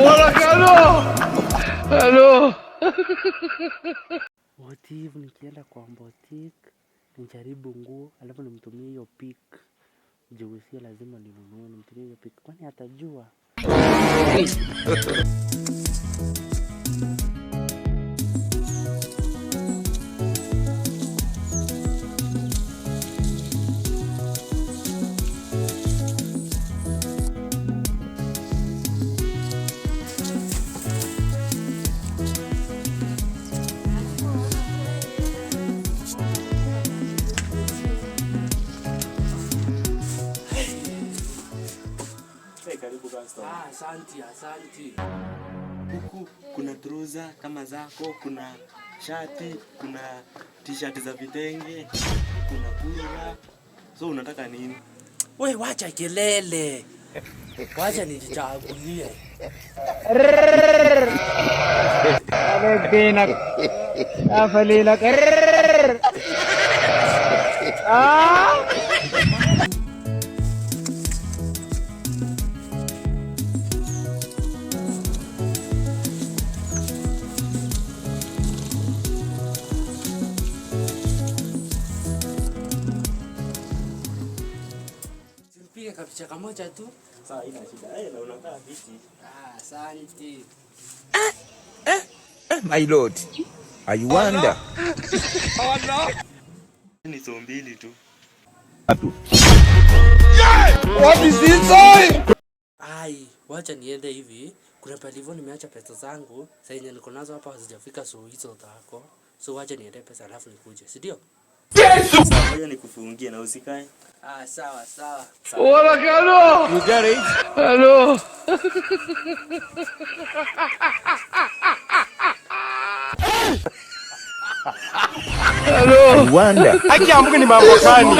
Wala kano. Hello. What if nikienda kwa boutique nijaribu nguo alafu nimtumie hiyo pic. Juu sio lazima ninunue, nimtumie hiyo pic. Kwani atajua? Asante. Huku kuna trouser kama zako, kuna shati, kuna t-shirt za vitenge, kuna pullover. So unataka nini? Wewe wacha kelele. Wacha nijichagulie. Abekina. Afalila. Piga kapicha kamoja tu. Sawa, ina shida. Na unakaa viti. Asante. My lord, I wonder. Oh no. Ni so mbili tu. What is this? Ai, wacha niende hivi. Kuna palivo nimeacha pesa zangu. Sasa yenye niko nazo hapa hazijafika so hizo zako. So wacha niende pesa alafu nikuje, si ndio? Ngoja nikufungie na usikae. Sawa. Wala kano. You get it? Hello. I wonder. Aki ambuke ni mambo gani?